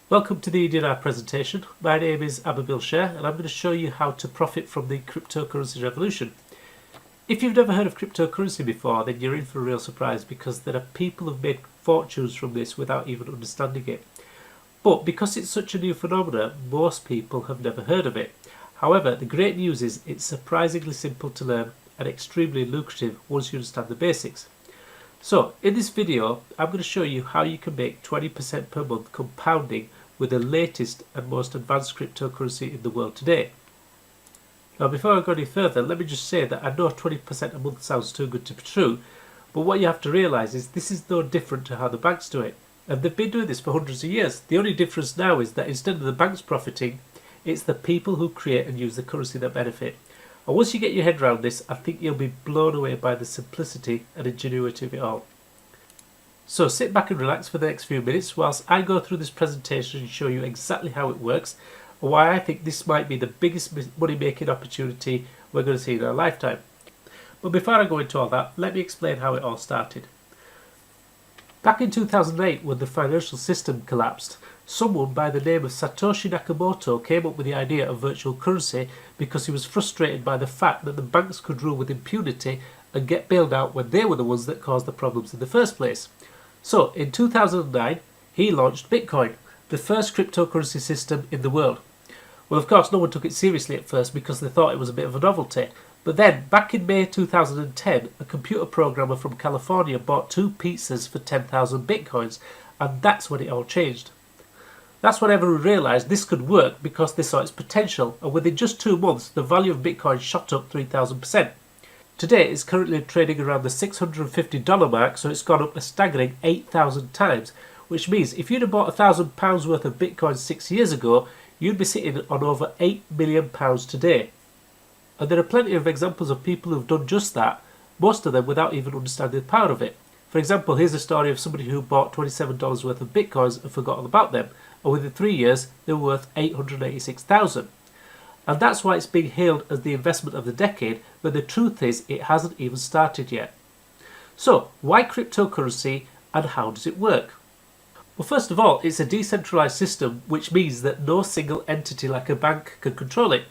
Welcome to the E-Dinar presentation. My name is Ababil Shah and I'm going to show you how to profit from the cryptocurrency revolution. If you've never heard of cryptocurrency before, then you're in for a real surprise because there are people who've made fortunes from this without even understanding it. But because it's such a new phenomenon, most people have never heard of it. However, the great news is it's surprisingly simple to learn and extremely lucrative once you understand the basics. So, in this video, I'm going to show you how you can make 20% per month compounding with the latest and most advanced cryptocurrency in the world today. Now, before I go any further, let me just say that I know 20% a month sounds too good to be true, but what you have to realise is this is no different to how the banks do it. And they've been doing this for hundreds of years. The only difference now is that instead of the banks profiting, it's the people who create and use the currency that benefit. And once you get your head around this, I think you'll be blown away by the simplicity and ingenuity of it all. So sit back and relax for the next few minutes whilst I go through this presentation and show you exactly how it works and why I think this might be the biggest money-making opportunity we're going to see in our lifetime. But before I go into all that, let me explain how it all started. Back in 2008, when the financial system collapsed, someone by the name of Satoshi Nakamoto came up with the idea of virtual currency because he was frustrated by the fact that the banks could rule with impunity and get bailed out when they were the ones that caused the problems in the first place. So, in 2009, he launched Bitcoin, the first cryptocurrency system in the world. Well, of course, no one took it seriously at first because they thought it was a bit of a novelty. But then, back in May 2010, a computer programmer from California bought 2 pizzas for 10,000 Bitcoins, and that's when it all changed. That's when everyone realised this could work because they saw its potential, and within just 2 months the value of Bitcoin shot up 3,000%. Today it's currently trading around the $650 mark, so it's gone up a staggering 8,000 times, which means if you'd have bought £1,000 worth of Bitcoin 6 years ago, you'd be sitting on over £8 million today. And there are plenty of examples of people who've done just that, most of them without even understanding the power of it. For example, here's a story of somebody who bought $27 worth of Bitcoins and forgot all about them, and within 3 years they were worth $886,000. And that's why it's being hailed as the investment of the decade, but the truth is it hasn't even started yet. So, why cryptocurrency and how does it work? Well, first of all, it's a decentralized system, which means that no single entity like a bank can control it.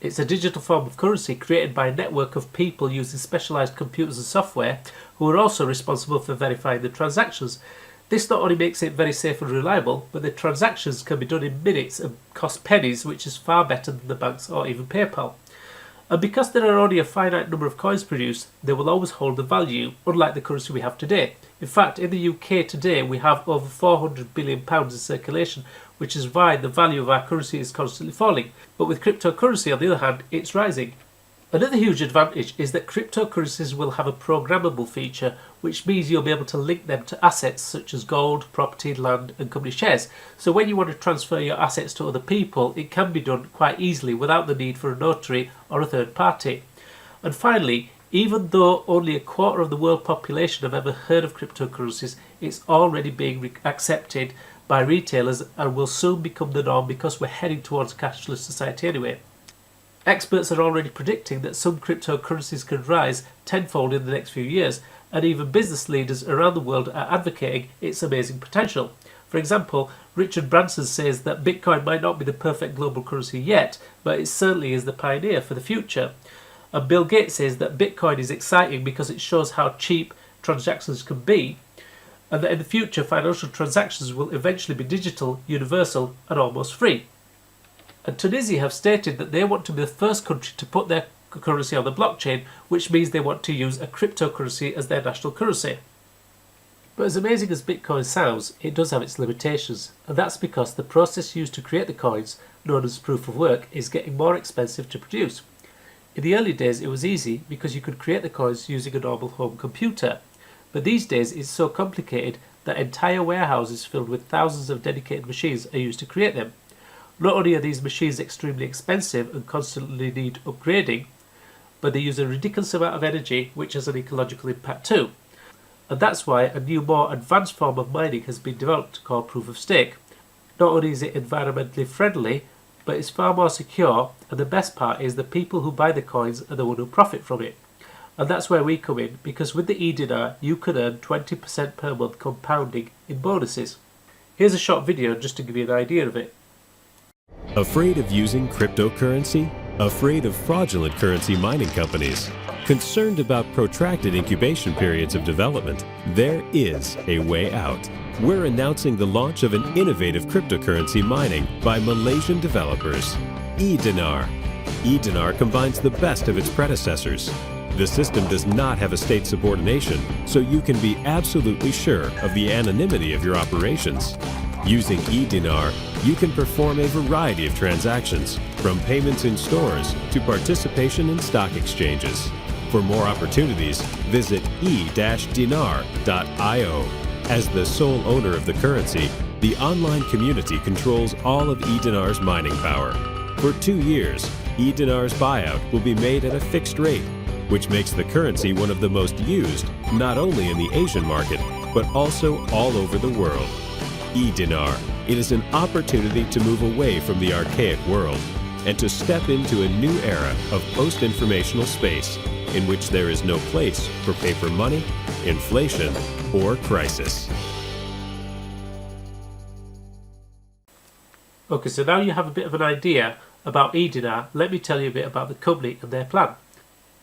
It's a digital form of currency created by a network of people using specialized computers and software who are also responsible for verifying the transactions. This not only makes it very safe and reliable, but the transactions can be done in minutes and cost pennies, which is far better than the banks or even PayPal. And because there are only a finite number of coins produced, they will always hold the value, unlike the currency we have today. In fact, in the UK today we have over £400 billion in circulation, which is why the value of our currency is constantly falling. But with cryptocurrency, on the other hand, it's rising. Another huge advantage is that cryptocurrencies will have a programmable feature, which means you'll be able to link them to assets such as gold, property, land and company shares. So when you want to transfer your assets to other people, it can be done quite easily without the need for a notary or a third party. And finally, even though only a quarter of the world population have ever heard of cryptocurrencies, it's already being accepted by retailers and will soon become the norm because we're heading towards a cashless society anyway. Experts are already predicting that some cryptocurrencies could rise tenfold in the next few years, and even business leaders around the world are advocating its amazing potential. For example, Richard Branson says that Bitcoin might not be the perfect global currency yet, but it certainly is the pioneer for the future. And Bill Gates says that Bitcoin is exciting because it shows how cheap transactions can be, and that in the future financial transactions will eventually be digital, universal and almost free. And Tunisia have stated that they want to be the first country to put their currency on the blockchain, which means they want to use a cryptocurrency as their national currency. But as amazing as Bitcoin sounds, it does have its limitations, and that's because the process used to create the coins, known as proof of work, is getting more expensive to produce. In the early days it was easy because you could create the coins using a normal home computer, but these days it's so complicated that entire warehouses filled with thousands of dedicated machines are used to create them. Not only are these machines extremely expensive and constantly need upgrading, but they use a ridiculous amount of energy, which has an ecological impact too. And that's why a new, more advanced form of mining has been developed called proof of stake. Not only is it environmentally friendly, but it's far more secure, and the best part is the people who buy the coins are the ones who profit from it. And that's where we come in, because with the E-Dinar you can earn 20% per month compounding in bonuses. Here's a short video just to give you an idea of it. Afraid of using cryptocurrency? Afraid of fraudulent currency mining companies? Concerned about protracted incubation periods of development? There is a way out. We're announcing the launch of an innovative cryptocurrency mining by Malaysian developers, E-Dinar. E-Dinar combines the best of its predecessors. The system does not have a state subordination, so you can be absolutely sure of the anonymity of your operations. Using E-Dinar, you can perform a variety of transactions, from payments in stores to participation in stock exchanges. For more opportunities, visit e-dinar.io. As the sole owner of the currency, the online community controls all of E-Dinar's mining power. For 2 years, E-Dinar's buyout will be made at a fixed rate, which makes the currency one of the most used, not only in the Asian market, but also all over the world. E-Dinar. It is an opportunity to move away from the archaic world and to step into a new era of post-informational space in which there is no place for paper money, inflation, or crisis. Okay, so now you have a bit of an idea about E-Dinar. Let me tell you a bit about the company and their plan.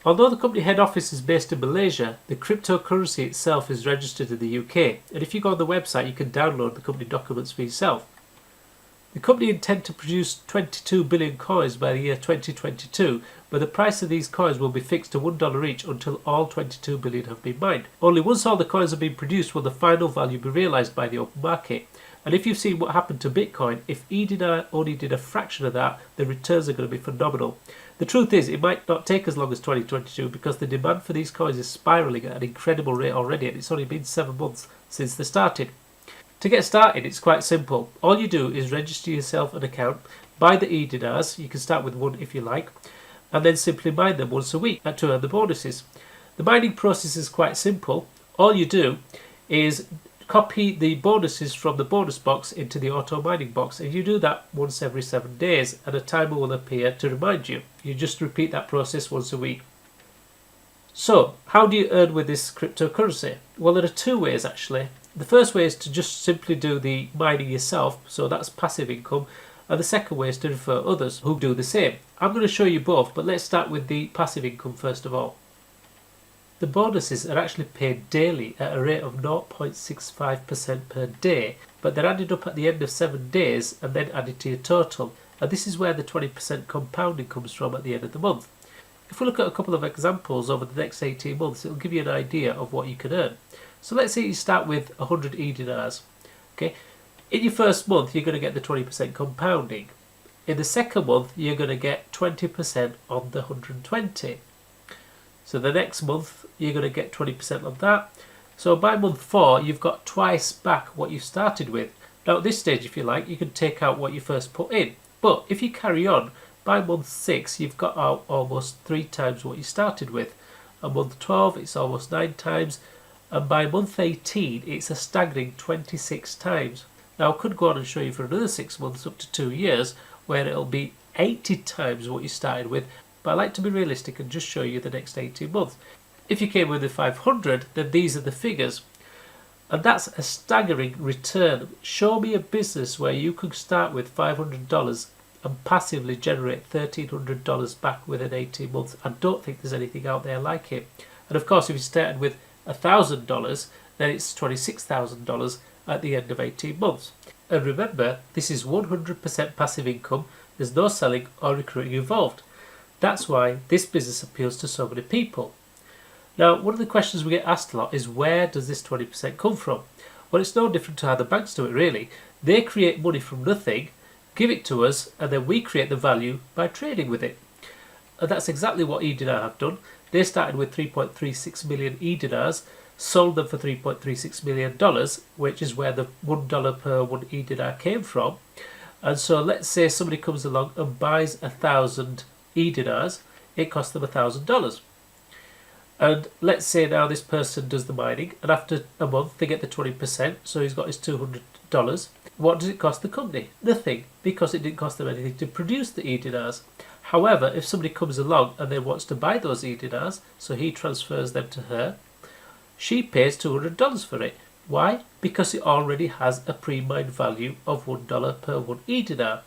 Although the company head office is based in Malaysia, the cryptocurrency itself is registered in the UK, and if you go on the website you can download the company documents for yourself. The company intend to produce 22 billion coins by the year 2022, but the price of these coins will be fixed to $1 each until all 22 billion have been mined. Only once all the coins have been produced will the final value be realised by the open market. And if you've seen what happened to Bitcoin, if E-Dinar only did a fraction of that, the returns are going to be phenomenal. The truth is, it might not take as long as 2022 because the demand for these coins is spiralling at an incredible rate already, and it's only been 7 months since they started. To get started, it's quite simple. All you do is register yourself an account, buy the E-Dinars, you can start with one if you like, and then simply mine them once a week to earn the bonuses. The mining process is quite simple. All you do is copy the bonuses from the bonus box into the auto mining box, and you do that once every 7 days, and a timer will appear to remind you. You just repeat that process once a week. So, how do you earn with this cryptocurrency? Well, there are 2 ways actually. The first way is to just simply do the mining yourself, so that's passive income, and the second way is to refer others who do the same. I'm going to show you both, but let's start with the passive income first of all. The bonuses are actually paid daily at a rate of 0.65% per day, but they're added up at the end of 7 days and then added to your total, and this is where the 20% compounding comes from at the end of the month. If we look at a couple of examples over the next 18 months, it'll give you an idea of what you can earn. So let's say you start with 100 E-Dinars. Okay? In your first month, you're going to get the 20% compounding. In the second month, you're going to get 20% on the 120. So the next month, you're going to get 20% on that. So by month 4, you've got twice back what you started with. Now at this stage, if you like, you can take out what you first put in. But if you carry on, by month 6, you've got out almost 3 times what you started with. And month 12, it's almost 9 times. And by month 18, it's a staggering 26 times. Now I could go on and show you for another 6 months up to 2 years, where it'll be 80 times what you started with. But I like to be realistic and just show you the next 18 months. If you came with the 500, then these are the figures. And that's a staggering return. Show me a business where you could start with $500 and passively generate $1,300 back within 18 months. I don't think there's anything out there like it. And of course, if you started with $1,000, then it's $26,000 at the end of 18 months. And remember, this is 100% passive income. There's no selling or recruiting involved. That's why this business appeals to so many people. Now, one of the questions we get asked a lot is, where does this 20% come from? Well, it's no different to how the banks do it, really. They create money from nothing, give it to us, and then we create the value by trading with it. And that's exactly what E-Dinar have done. They started with 3.36 million E-Dinars, sold them for $3.36 million, which is where the $1 per 1 E-Dinar came from. And so let's say somebody comes along and buys 1,000 E-Dinars, it costs them $1,000. And let's say now this person does the mining, and after a month they get the 20%, so he's got his $200. What does it cost the company? Nothing, because it didn't cost them anything to produce the E-Dinars. However, if somebody comes along and then wants to buy those E-Dinars, so he transfers them to her, she pays $200 for it. Why? Because it already has a pre-mined value of $1 per 1 E-Dinar.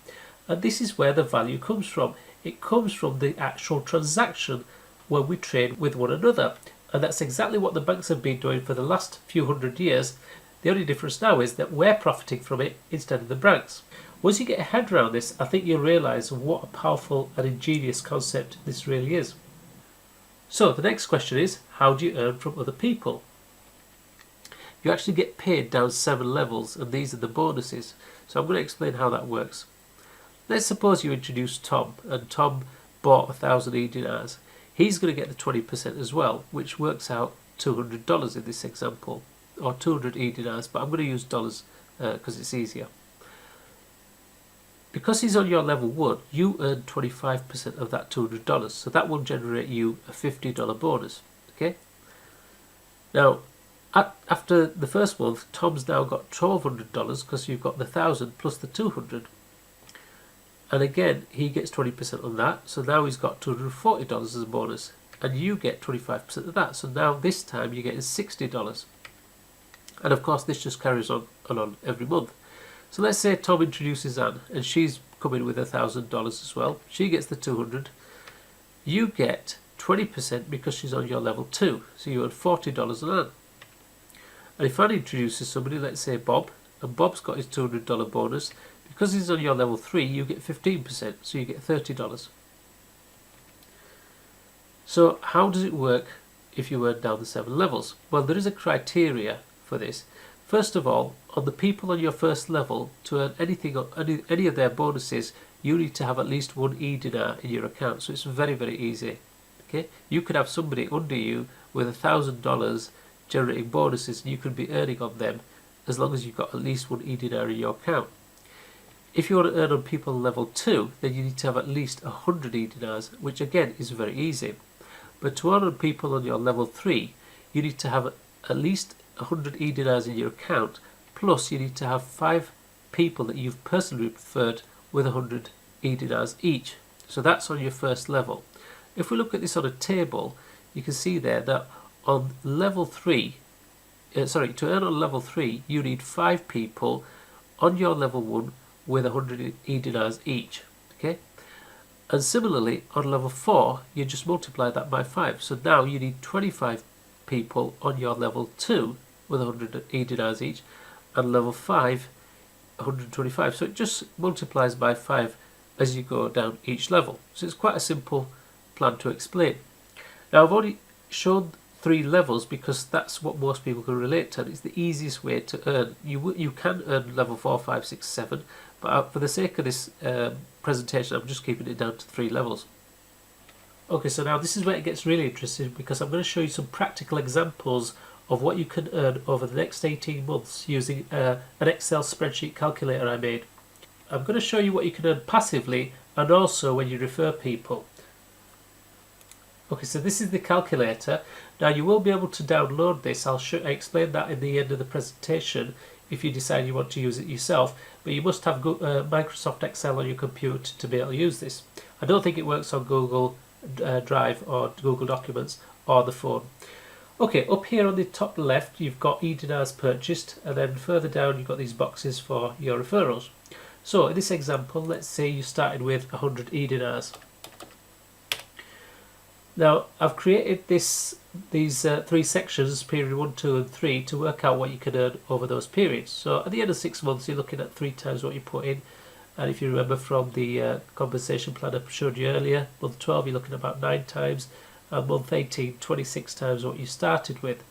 And this is where the value comes from. It comes from the actual transaction when we trade with one another. And that's exactly what the banks have been doing for the last few hundred years. The only difference now is that we're profiting from it instead of the banks. Once you get your head around this, I think you'll realise what a powerful and ingenious concept this really is. So the next question is, how do you earn from other people? You actually get paid down 7 levels, and these are the bonuses. So I'm going to explain how that works. Let's suppose you introduce Tom, and Tom bought 1,000 E-Dinars. He's going to get the 20% as well, which works out $200 in this example, or 200 E-Dinars, but I'm going to use dollars because it's easier. Because he's on your level 1, you earn 25% of that $200, so that will generate you a $50 bonus. Okay. Now, after the first month, Tom's now got $1,200 because you've got the 1,000 plus the 200. And again, he gets 20% on that, so now he's got $240 as a bonus, and you get 25% of that. So now this time you're getting $60. And of course, this just carries on and on every month. So let's say Tom introduces Anne, and she's coming with $1,000 as well. She gets the 200. You get 20% because she's on your level 2, so you earn $40 on Anne. And if Anne introduces somebody, let's say Bob, and Bob's got his $200 bonus, because he's on your level 3, you get 15%, so you get $30. So how does it work if you earn down the 7 levels? Well, there is a criteria for this. First of all, on the people on your first level, to earn anything, any of their bonuses, you need to have at least 1 E-Dinar in your account. So it's very, very easy. Okay, you could have somebody under you with $1,000 generating bonuses, and you could be earning on them as long as you've got at least 1 E-Dinar in your account. If you want to earn on people level 2, then you need to have at least 100 E-Dinars, which again is very easy. But to earn on people on your level 3, you need to have at least 100 E-Dinars in your account, plus you need to have 5 people that you've personally referred with 100 E-Dinars each. So that's on your first level. If we look at this on a table, you can see there that on level 3, to earn on level 3, you need 5 people on your level 1 with 100 E-Dinars each. Okay, and similarly on level 4, you just multiply that by 5. So now you need 25 people on your level 2 with 100 E-Dinars each, and level 5 125. So it just multiplies by 5 as you go down each level. So it's quite a simple plan to explain. Now I've already shown 3 levels because that's what most people can relate to, and it's the easiest way to earn. You can earn level 4, 5, 6, 7, but for the sake of this presentation, I'm just keeping it down to 3 levels. Okay, so now this is where it gets really interesting, because I'm going to show you some practical examples of what you can earn over the next 18 months using an Excel spreadsheet calculator I made. I'm going to show you what you can earn passively and also when you refer people. Okay, so this is the calculator. Now you will be able to download this. I explain that in the end of the presentation if you decide you want to use it yourself, but you must have Microsoft Excel on your computer to be able to use this. I don't think it works on Google Drive or Google Documents or the phone. Okay, up here on the top left you've got E-Dinars purchased, and then further down you've got these boxes for your referrals. So in this example, let's say you started with 100 E-Dinars. Now I've created these 3 sections, period 1, 2 and 3, to work out what you can earn over those periods. So at the end of 6 months you're looking at 3 times what you put in, and if you remember from the compensation plan I showed you earlier, month 12 you're looking at about 9 times, and month 18 26 times what you started with.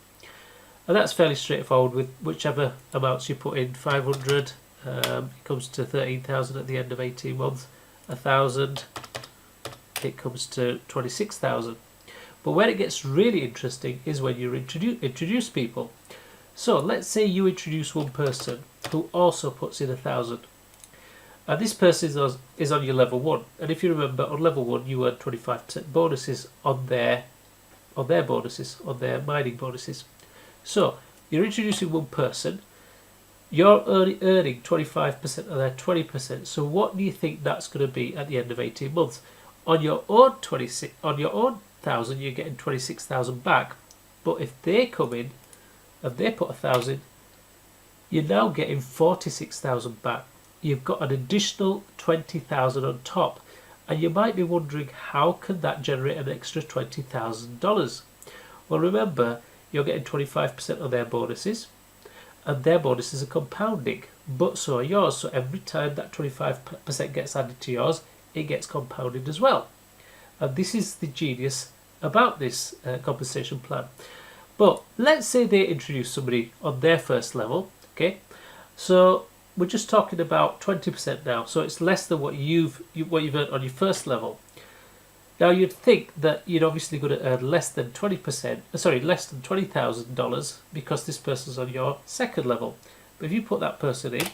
And that's fairly straightforward with whichever amounts you put in. 500, it comes to 13,000 at the end of 18 months, 1,000, it comes to 26,000. But where it gets really interesting is when you introduce people. So let's say you introduce one person who also puts in 1,000, and this person is on your level 1, and if you remember, on level 1 you earn 25% bonuses on their bonuses, on their mining bonuses. So you're introducing one person, you're earning 25% of their 20%. So what do you think that's going to be at the end of 18 months? On your own 1,000, you're getting 26,000 back. But if they come in and they put 1,000, you're now getting 46,000 back. You've got an additional 20,000 on top, and you might be wondering, how can that generate an extra $20,000? Well, remember, you're getting 25% of their bonuses, and their bonuses are compounding, but so are yours. So every time that 25% gets added to yours, it gets compounded as well. And this is the genius about this compensation plan. But let's say they introduce somebody on their first level, okay? So we're just talking about 20% now, so it's less than what you've earned on your first level. Now you'd think that you're obviously going to earn less than less than $20,000 because this person's on your second level. But if you put that person in,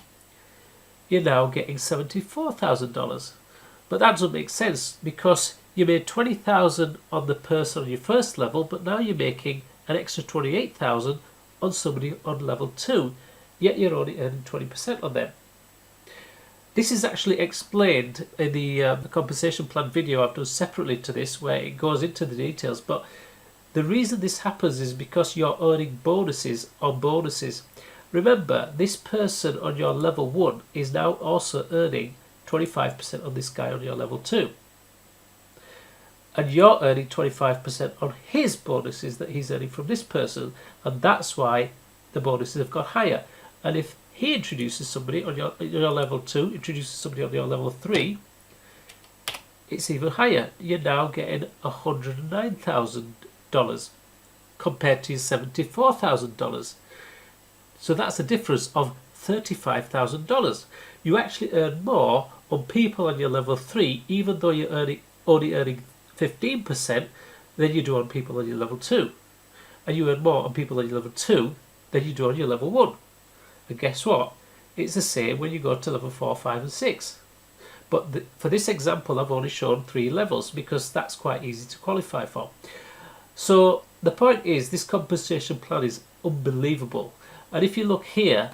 you're now getting $74,000. But that doesn't make sense, because you made $20,000 on the person on your first level, but now you're making an extra $28,000 on somebody on level 2, yet you're only earning 20% on them. This is actually explained in the compensation plan video I've done separately to this, where it goes into the details. But the reason this happens is because you're earning bonuses on bonuses. Remember, this person on your level 1 is now also earning 25% on this guy on your level 2. And you're earning 25% on his bonuses that he's earning from this person. And that's why the bonuses have got higher. And if he introduces somebody on your level 2, introduces somebody on your level 3, it's even higher. You're now getting $109,000 compared to your $74,000. So that's a difference of $35,000. You actually earn more on people on your level 3, even though you're only earning 15%, than you do on people on your level 2. And you earn more on people on your level 2 than you do on your level 1. And guess what? It's the same when you go to level 4, 5 and 6. But for this example, I've only shown 3 levels because that's quite easy to qualify for. So the point is, this compensation plan is unbelievable. And if you look here,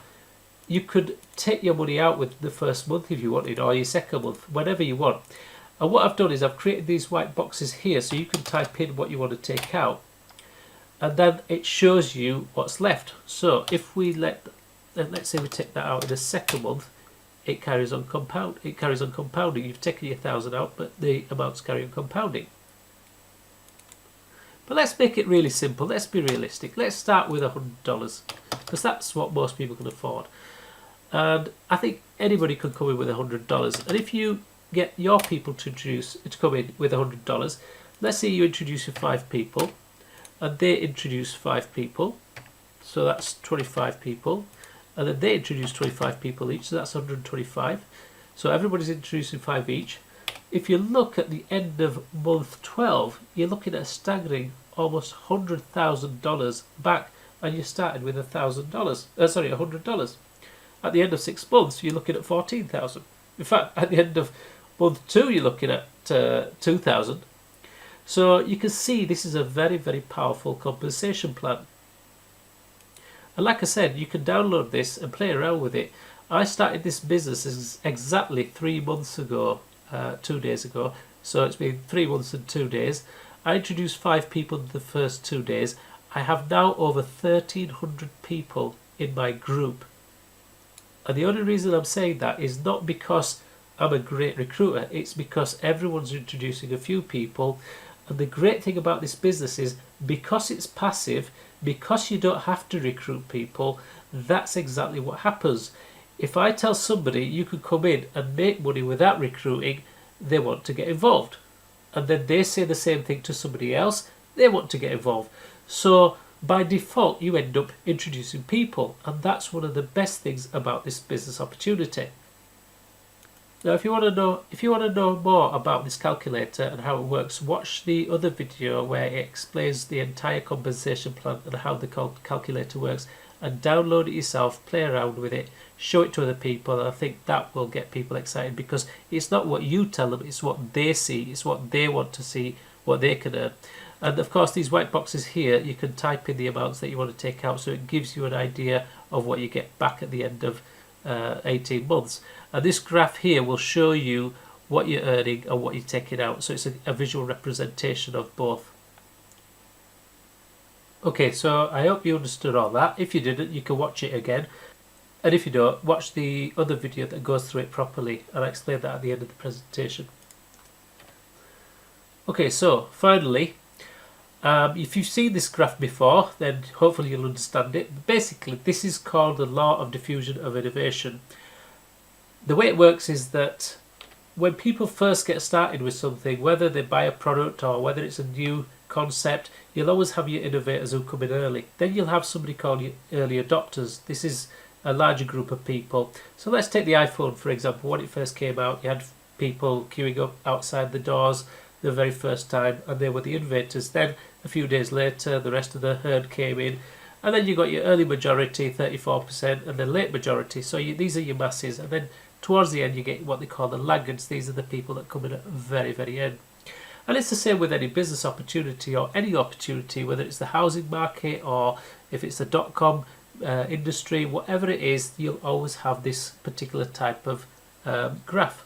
you could take your money out with the first month if you wanted, or your second month, whenever you want. And what I've done is I've created these white boxes here so you can type in what you want to take out. And then it shows you what's left. So if we let's say we take that out in the second month, it carries on compounding. You've taken your 1,000 out, but the amounts carry on compounding. But let's make it really simple. Let's be realistic. Let's start with $100, because that's what most people can afford. And I think anybody could come in with $100. And if you get your people to come in with $100, let's say you introduce your 5 people, and they introduce 5 people, so that's 25 people. And then they introduce 25 people each, so that's 125. So everybody's introducing 5 each. If you look at the end of month 12, you're looking at a staggering almost $100,000 back, and you started with $100. At the end of 6 months, you're looking at $14,000. In fact, at the end of month 2, you're looking at $2,000. So you can see this is a very, very powerful compensation plan. And like I said, you can download this and play around with it. I started this business exactly 3 months ago, 2 days ago. So it's been 3 months and 2 days. I introduced 5 people in the first 2 days. I have now over 1,300 people in my group. And the only reason I'm saying that is not because I'm a great recruiter. It's because everyone's introducing a few people. And the great thing about this business is, because it's passive, because you don't have to recruit people, that's exactly what happens. If I tell somebody you can come in and make money without recruiting, they want to get involved. And then they say the same thing to somebody else, they want to get involved. So by default, you end up introducing people, and that's one of the best things about this business opportunity. Now, if you want to know more about this calculator and how it works, watch the other video where it explains the entire compensation plan and how the calculator works, and download it yourself, play around with it, show it to other people. And I think that will get people excited, because it's not what you tell them, it's what they see, it's what they want to see, what they can earn. And of course, these white boxes here, you can type in the amounts that you want to take out, so it gives you an idea of what you get back at the end of 18 months. And this graph here will show you what you're earning and what you're taking out, so it's a visual representation of both. Okay, so I hope you understood all that. If you didn't, you can watch it again. And if you don't, watch the other video that goes through it properly, and I explain that at the end of the presentation. Okay, so finally, if you've seen this graph before, then hopefully you'll understand it. Basically, this is called the law of diffusion of innovation. The way it works is that when people first get started with something, whether they buy a product or whether it's a new concept, you'll always have your innovators who come in early. Then you'll have somebody called your early adopters. This is a larger group of people. So let's take the iPhone, for example. When it first came out, you had people queuing up outside the doors the very first time, and they were the innovators. Then a few days later, the rest of the herd came in, and then you got your early majority, 34%, and then late majority. So these are your masses, and then towards the end you get what they call the laggards. These are the people that come in at the very, very end. And it's the same with any business opportunity or any opportunity, whether it's the housing market or if it's the .com industry, whatever it is, you'll always have this particular type of graph.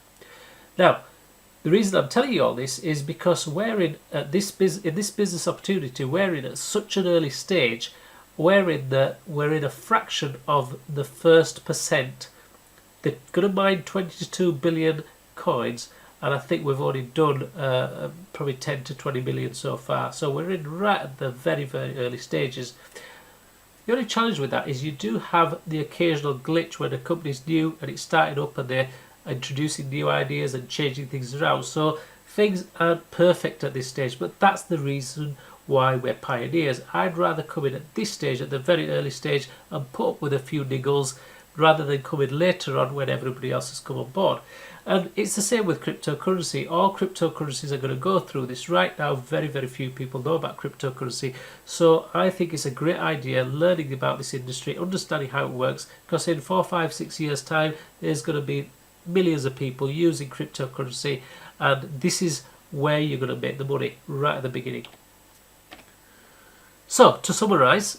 Now, the reason I'm telling you all this is because we're in this business opportunity, we're in at such an early stage, we're in a fraction of the first percent. They're going to mine 22 billion coins, and I think we've only done probably 10 to 20 million so far. So we're in right at the very, very early stages. The only challenge with that is you do have the occasional glitch when a company's new and it's starting up and they're introducing new ideas and changing things around. So things aren't perfect at this stage, but that's the reason why we're pioneers. I'd rather come in at this stage, at the very early stage, and put up with a few niggles rather than come in later on when everybody else has come on board. And it's the same with cryptocurrency. All cryptocurrencies are going to go through this. Right now, very, very few people know about cryptocurrency. So I think it's a great idea learning about this industry, understanding how it works, because in 4, 5, 6 years' time, there's going to be millions of people using cryptocurrency, and this is where you're going to make the money right at the beginning. So, to summarise,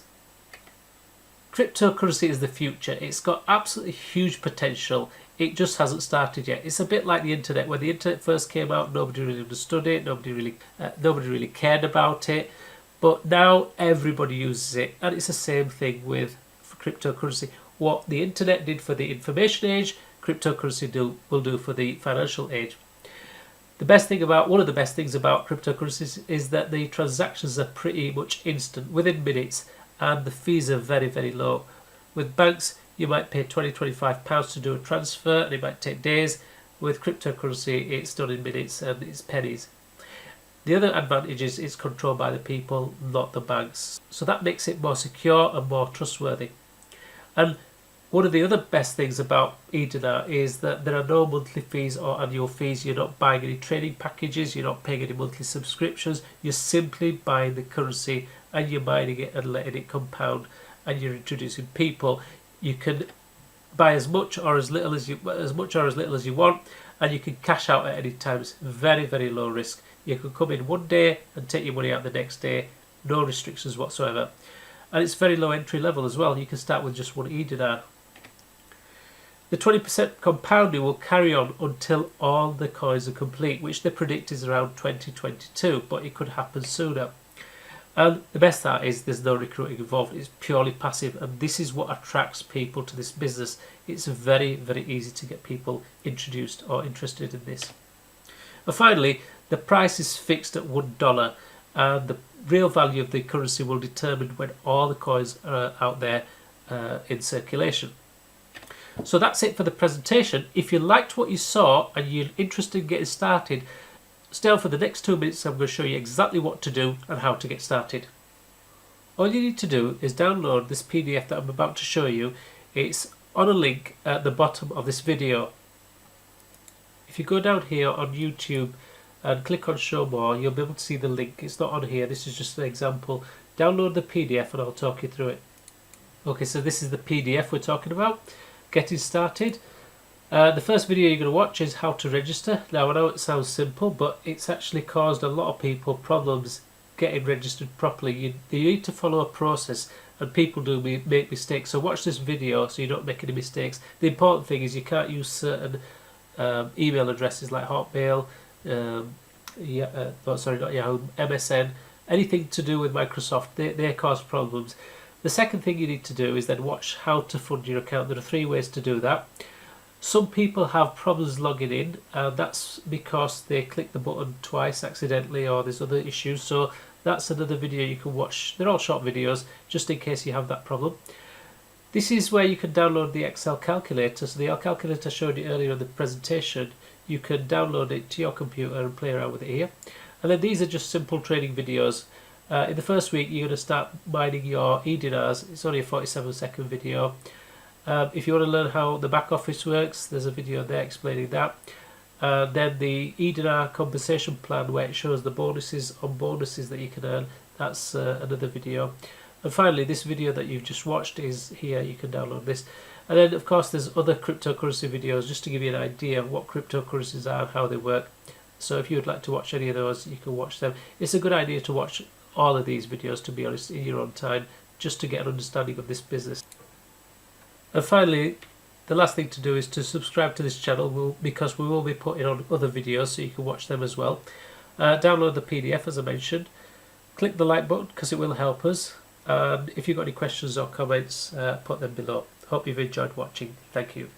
cryptocurrency is the future. It's got absolutely huge potential. It just hasn't started yet. It's a bit like the internet. When the internet first came out, nobody really understood it. Nobody really cared about it. But now everybody uses it, and it's the same thing with cryptocurrency. What the internet did for the information age, cryptocurrency will do for the financial age. One of the best things about cryptocurrencies is that the transactions are pretty much instant, within minutes, and the fees are very, very low. With banks, you might pay £20, £25 to do a transfer, and it might take days. With cryptocurrency, it's done in minutes and it's pennies. The other advantage is it's controlled by the people, not the banks. So that makes it more secure and more trustworthy. And one of the other best things about E-Dinar is that there are no monthly fees or annual fees. You're not buying any trading packages, you're not paying any monthly subscriptions. You're simply buying the currency and you're mining it and letting it compound, and you're introducing people. You can buy as much or as little as you want, and you can cash out at any time. It's very, very low risk. You can come in one day and take your money out the next day, no restrictions whatsoever. And it's very low entry level as well. You can start with just one E-Dinar. The 20% compounding will carry on until all the coins are complete, which they predict is around 2022, but it could happen sooner. And the best part is there's no recruiting involved. It's purely passive, and this is what attracts people to this business. It's very, very easy to get people introduced or interested in this. And finally, the price is fixed at $1, and the real value of the currency will determine when all the coins are out there in circulation. So that's it for the presentation. If you liked what you saw and you're interested in getting started, stay on for the next 2 minutes. I'm going to show you exactly what to do and how to get started. All you need to do is download this PDF that I'm about to show you. It's on a link at the bottom of this video. If you go down here on YouTube and click on show more, you'll be able to see the link. It's not on here, this is just an example. Download the PDF and I'll talk you through it. Okay, so this is the PDF we're talking about. Getting started. The first video you're going to watch is how to register. Now I know it sounds simple, but it's actually caused a lot of people problems getting registered properly. You need to follow a process, and people do make mistakes. So watch this video so you don't make any mistakes. The important thing is you can't use certain email addresses like Hotmail, not Yahoo, MSN, anything to do with Microsoft. They cause problems. The second thing you need to do is then watch how to fund your account. There are 3 ways to do that. Some people have problems logging in, and that's because they click the button twice accidentally, or there's other issues. So that's another video you can watch. They're all short videos, just in case you have that problem. This is where you can download the Excel calculator. So the calculator I showed you earlier in the presentation, you can download it to your computer and play around with it here. And then these are just simple trading videos. In the first week, you're going to start mining your E-Dinars. It's only a 47-second video. If you want to learn how the back office works, there's a video there explaining that. Then the E-Dinar compensation plan, where it shows the bonuses on bonuses that you can earn. That's another video. And finally, this video that you've just watched is here. You can download this. And then, of course, there's other cryptocurrency videos just to give you an idea of what cryptocurrencies are and how they work. So if you would like to watch any of those, you can watch them. It's a good idea to watch all of these videos, to be honest, in your own time, just to get an understanding of this business. And finally, the last thing to do is to subscribe to this channel, because we will be putting on other videos so you can watch them as well. Download the PDF as I mentioned. Click the like button because it will help us. And if you've got any questions or comments, put them below. Hope you've enjoyed watching. Thank you.